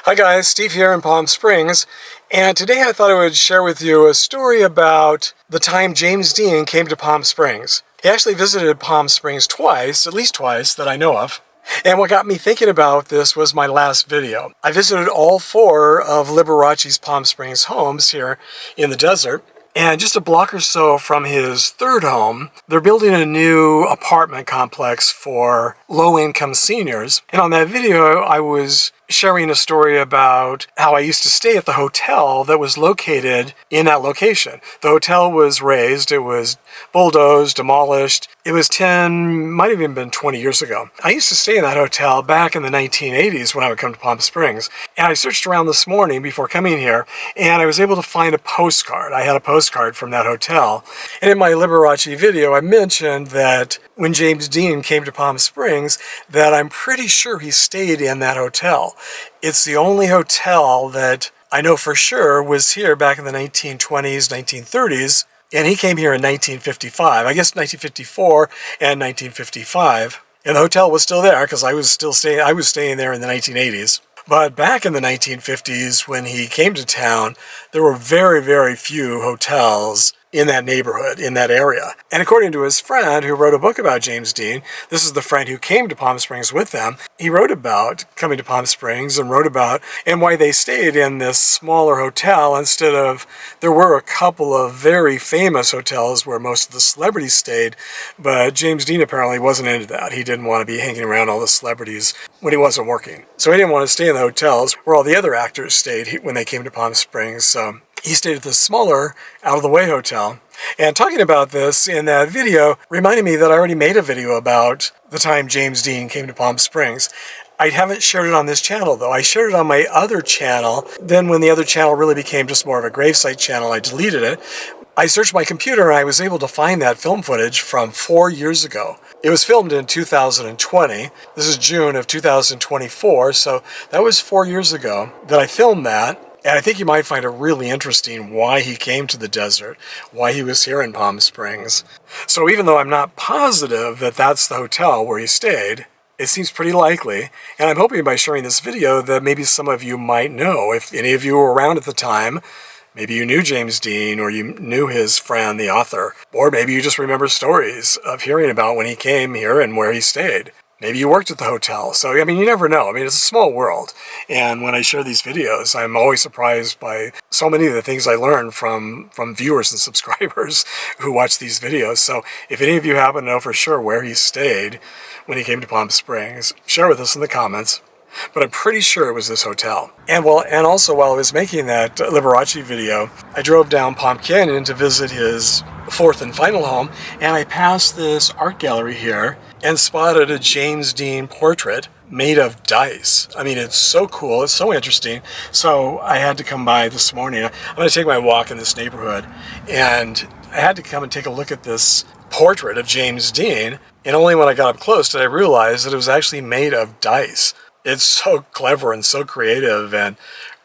Hi guys, Steve here in Palm Springs, and today I thought I would share with you a story about the time James Dean came to Palm Springs. He actually visited Palm Springs twice, at least twice, that I know of. And what got me thinking about this was my last video. I visited all 4 of Liberace's Palm Springs homes here in the desert. And just a block or so from his 3rd home, they're building a new apartment complex for low-income seniors. And on that video, I was sharing a story about how I used to stay at the hotel that was located in that location. The hotel was razed, it was bulldozed, demolished. It was 10, might have even been 20 years ago. I used to stay in that hotel back in the 1980s when I would come to Palm Springs. And I searched around this morning before coming here, and I was able to find a postcard. I had a postcard from that hotel. And in my Liberace video, I mentioned that when James Dean came to Palm Springs, that I'm pretty sure he stayed in that hotel. It's the only hotel that I know for sure was here back in the 1920s, 1930s, and he came here in 1955, I guess 1954 and 1955. And the hotel was still there because I was staying there in the 1980s. But back in the 1950s, when he came to town, there were very, very few hotels in that neighborhood, in that area. And according to his friend who wrote a book about James Dean, this is the friend who came to Palm Springs with them, he wrote about coming to Palm Springs and wrote about and why they stayed in this smaller hotel instead of, there were a couple of very famous hotels where most of the celebrities stayed, but James Dean apparently wasn't into that. He didn't want to be hanging around all the celebrities when he wasn't working. So he didn't want to stay in the hotels where all the other actors stayed when they came to Palm Springs. So he stayed at this smaller, out-of-the-way hotel. And talking about this in that video reminded me that I already made a video about the time James Dean came to Palm Springs. I haven't shared it on this channel, though. I shared it on my other channel. Then when the other channel really became just more of a gravesite channel, I deleted it. I searched my computer and I was able to find that film footage from 4 years ago. It was filmed in 2020. This is June of 2024, so that was 4 years ago that I filmed that. And I think you might find it really interesting why he came to the desert, why he was here in Palm Springs. So even though I'm not positive that that's the hotel where he stayed, it seems pretty likely. And I'm hoping by sharing this video that maybe some of you might know. If any of you were around at the time, maybe you knew James Dean or you knew his friend, the author. Or maybe you just remember stories of hearing about when he came here and where he stayed. Maybe you worked at the hotel. So, I mean, you never know. I mean, it's a small world. And when I share these videos, I'm always surprised by so many of the things I learn from viewers and subscribers who watch these videos. So if any of you happen to know for sure where he stayed when he came to Palm Springs, share with us in the comments. But I'm pretty sure it was this hotel. And also while I was making that Liberace video, I drove down Palm Canyon to visit his 4th and final home, and I passed this art gallery here and spotted a James Dean portrait made of dice. I mean, it's so cool, it's so interesting. So I had to come by this morning. I'm going to take my walk in this neighborhood, and I had to come and take a look at this portrait of James Dean, and only when I got up close did I realize that it was actually made of dice. It's so clever and so creative and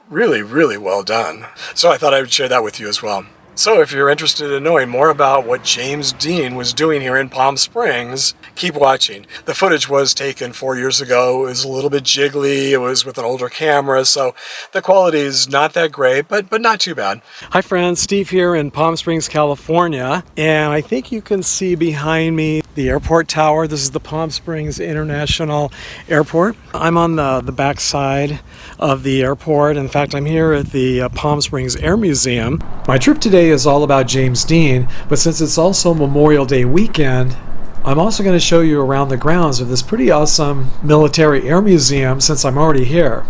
really, really well done. So I thought I would share that with you as well. So if you're interested in knowing more about what James Dean was doing here in Palm Springs, keep watching. The footage was taken 4 years ago. It was a little bit jiggly. It was with an older camera, so the quality is not that great, but not too bad. Hi friends, Steve here in Palm Springs, California, and I think you can see behind me the airport tower. This is the Palm Springs International Airport. I'm on the back side of the airport. In fact, I'm here at the Palm Springs Air Museum. My trip today is all about James Dean, but since it's also Memorial Day weekend, I'm also going to show you around the grounds of this pretty awesome military air museum since I'm already here.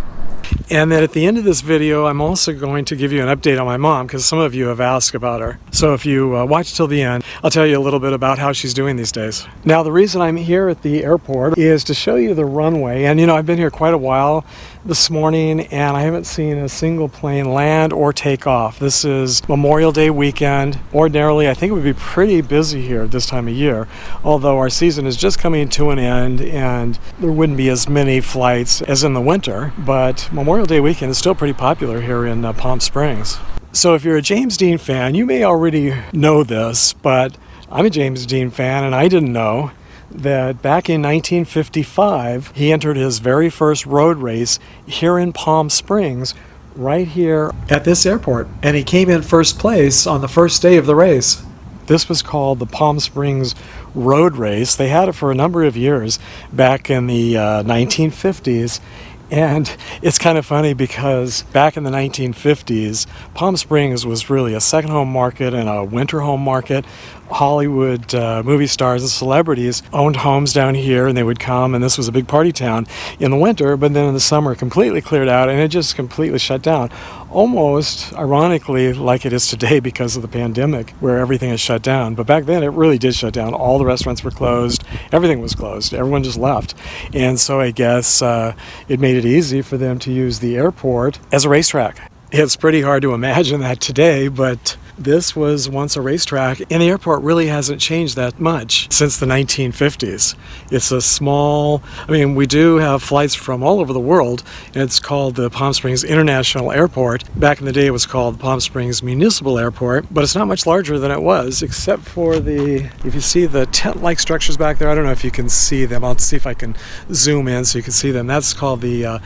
And then at the end of this video, I'm also going to give you an update on my mom because some of you have asked about her. So if you watch till the end, I'll tell you a little bit about how she's doing these days. Now, the reason I'm here at the airport is to show you the runway. And you know, I've been here quite a while this morning and I haven't seen a single plane land or take off. This is Memorial Day weekend. Ordinarily, I think it would be pretty busy here at this time of year, although our season is just coming to an end and there wouldn't be as many flights as in the winter, but Memorial Day weekend is still pretty popular here in Palm Springs. So if you're a James Dean fan, you may already know this, but I'm a James Dean fan and I didn't know that back in 1955, he entered his very first road race here in Palm Springs, right here at this airport. And he came in first place on the first day of the race. This was called the Palm Springs Road Race. They had it for a number of years back in the 1950s. And it's kind of funny because back in the 1950s, Palm Springs was really a second home market and a winter home market. Hollywood movie stars and celebrities owned homes down here, and they would come, and this was a big party town in the winter, but then in the summer completely cleared out, and it just completely shut down. Almost ironically like it is today because of the pandemic, where everything is shut down. But back then it really did shut down. All the restaurants were closed. Everything was closed. Everyone just left. And so I guess it made it easy for them to use the airport as a racetrack. It's pretty hard to imagine that today, but this was once a racetrack, and the airport really hasn't changed that much since the 1950s. It's a small, we do have flights from all over the world, and it's called the Palm Springs International Airport. Back in the day, it was called the Palm Springs Municipal Airport, but it's not much larger than it was, except for if you see the tent-like structures back there, I don't know if you can see them. I'll see if I can zoom in so you can see them. That's called the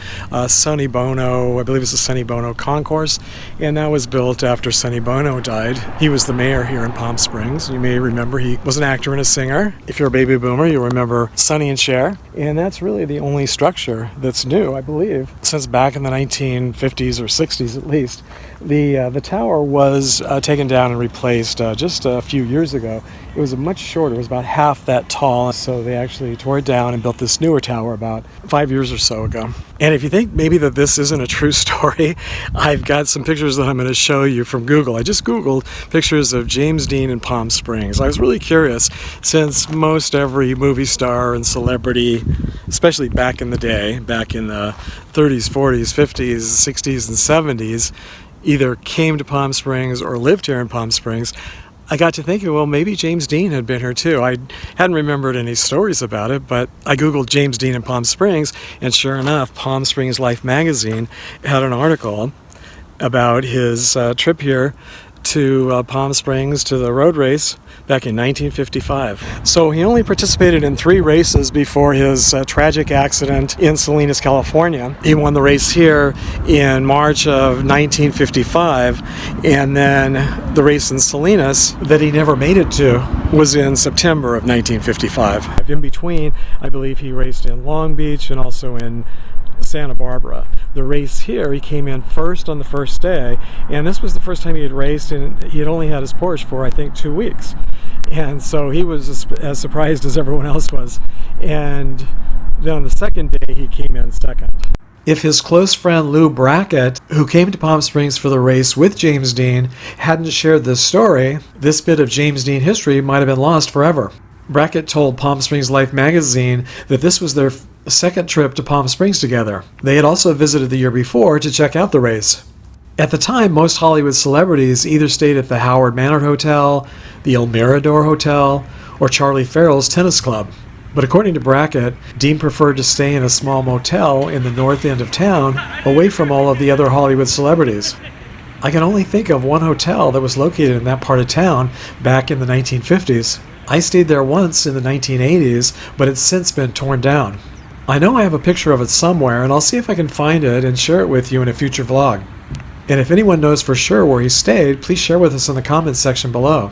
Sonny Bono, I believe it's the Sonny Bono Concourse, and that was built after Sonny Bono died. He was the mayor here in Palm Springs. You may remember he was an actor and a singer. If you're a baby boomer, you'll remember Sonny and Cher. And that's really the only structure that's new, I believe, since back in the 1950s or 60s at least. The tower was taken down and replaced just a few years ago. It was much shorter. It was about half that tall. So they actually tore it down and built this newer tower about 5 years or so ago. And if you think maybe that this isn't a true story, I've got some pictures that I'm going to show you from Google. I just Googled pictures of James Dean in Palm Springs. I was really curious, since most every movie star and celebrity, especially back in the day, back in the 30s, 40s, 50s, 60s, and 70s, either came to Palm Springs or lived here in Palm Springs, I got to thinking, well, maybe James Dean had been here too. I hadn't remembered any stories about it, but I Googled James Dean in Palm Springs, and sure enough, Palm Springs Life magazine had an article about his trip here to Palm Springs to the road race back in 1955. So he only participated in 3 races before his tragic accident in Salinas, California. He won the race here in March of 1955, and then the race in Salinas that he never made it to was in September of 1955. In between, I believe he raced in Long Beach and also in Santa Barbara. The race here, he came in first on the first day, and this was the first time he had raced, and he had only had his Porsche for, I think, 2 weeks. And so he was as surprised as everyone else was. And then on the second day, he came in second. If his close friend Lou Brackett, who came to Palm Springs for the race with James Dean, hadn't shared this story, this bit of James Dean history might have been lost forever. Brackett told Palm Springs Life magazine that this was their second trip to Palm Springs together. They had also visited the year before to check out the race. At the time, most Hollywood celebrities either stayed at the Howard Manor Hotel, the El Mirador Hotel, or Charlie Farrell's tennis club. But according to Brackett, Dean preferred to stay in a small motel in the north end of town, away from all of the other Hollywood celebrities. I can only think of one hotel that was located in that part of town back in the 1950s. I stayed there once in the 1980s, but it's since been torn down. I know I have a picture of it somewhere, and I'll see if I can find it and share it with you in a future vlog. And if anyone knows for sure where he stayed, please share with us in the comments section below.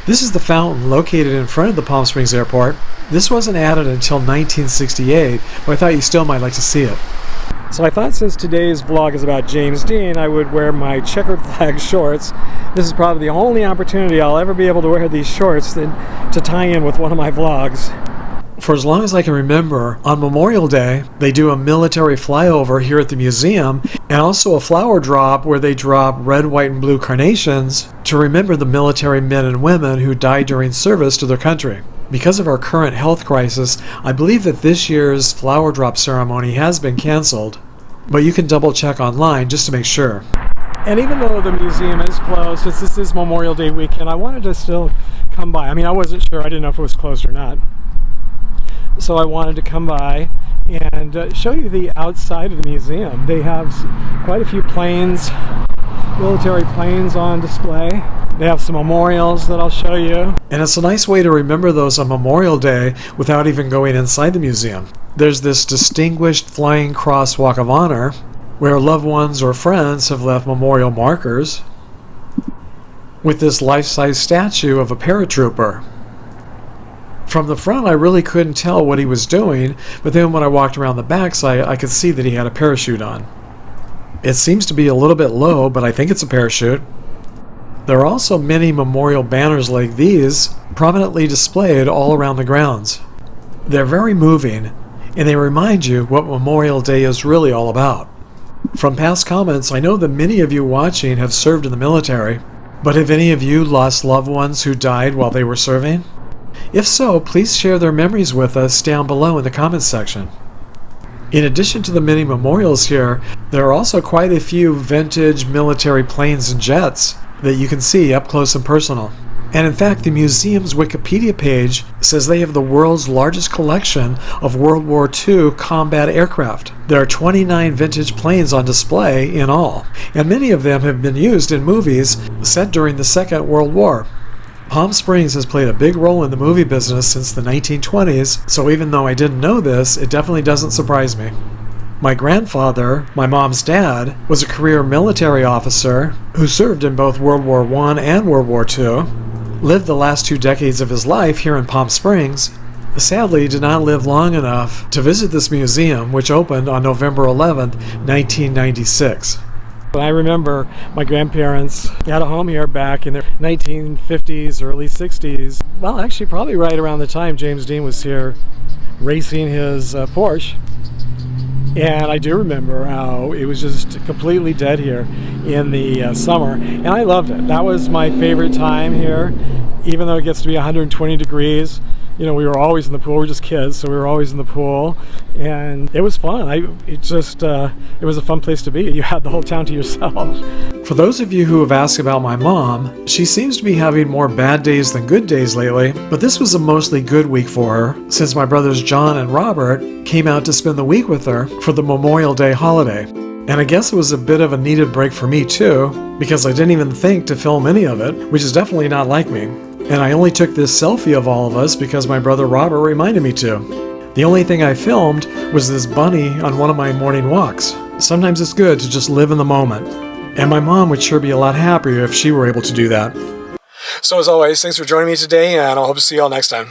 This is the fountain located in front of the Palm Springs Airport. This wasn't added until 1968, but I thought you still might like to see it. So I thought since today's vlog is about James Dean, I would wear my checkered flag shorts. This is probably the only opportunity I'll ever be able to wear these shorts to tie in with one of my vlogs. For as long as I can remember, on Memorial Day, they do a military flyover here at the museum, and also a flower drop where they drop red, white, and blue carnations to remember the military men and women who died during service to their country. Because of our current health crisis, I believe that this year's flower drop ceremony has been canceled, but you can double check online just to make sure. And even though the museum is closed, since this is Memorial Day weekend, I wanted to still come by. I wasn't sure. I didn't know if it was closed or not. So I wanted to come by and show you the outside of the museum. They have quite a few planes, military planes on display. They have some memorials that I'll show you. And it's a nice way to remember those on Memorial Day without even going inside the museum. There's this distinguished flying cross walk of honor where loved ones or friends have left memorial markers with this life-size statue of a paratrooper. From the front, I really couldn't tell what he was doing, but then when I walked around the back, I could see that he had a parachute on. It seems to be a little bit low, but I think it's a parachute. There are also many memorial banners like these prominently displayed all around the grounds. They're very moving, and they remind you what Memorial Day is really all about. From past comments, I know that many of you watching have served in the military, but have any of you lost loved ones who died while they were serving? If so, please share their memories with us down below in the comments section. In addition to the many memorials here, there are also quite a few vintage military planes and jets that you can see up close and personal. And in fact, the museum's Wikipedia page says they have the world's largest collection of World War II combat aircraft. There are 29 vintage planes on display in all, and many of them have been used in movies set during the Second World War. Palm Springs has played a big role in the movie business since the 1920s, so even though I didn't know this, it definitely doesn't surprise me. My grandfather, my mom's dad, was a career military officer who served in both World War I and World War II, lived the last 2 decades of his life here in Palm Springs, sadly did not live long enough to visit this museum, which opened on November 11th, 1996. I remember my grandparents had a home here back in the 1950s, early 60s. Well, actually probably right around the time James Dean was here racing his Porsche. And I do remember how it was just completely dead here in the summer, and I loved it. That was my favorite time here, even though it gets to be 120 degrees. You know, we were always in the pool. We were just kids, so we were always in the pool, and it was fun. It was a fun place to be. You had the whole town to yourself. For those of you who have asked about my mom, she seems to be having more bad days than good days lately, but this was a mostly good week for her, since my brothers John and Robert came out to spend the week with her for the Memorial Day holiday. And I guess it was a bit of a needed break for me too, because I didn't even think to film any of it, which is definitely not like me. And I only took this selfie of all of us because my brother Robert reminded me to. The only thing I filmed was this bunny on one of my morning walks. Sometimes it's good to just live in the moment. And my mom would sure be a lot happier if she were able to do that. So as always, thanks for joining me today, and I hope to see you all next time.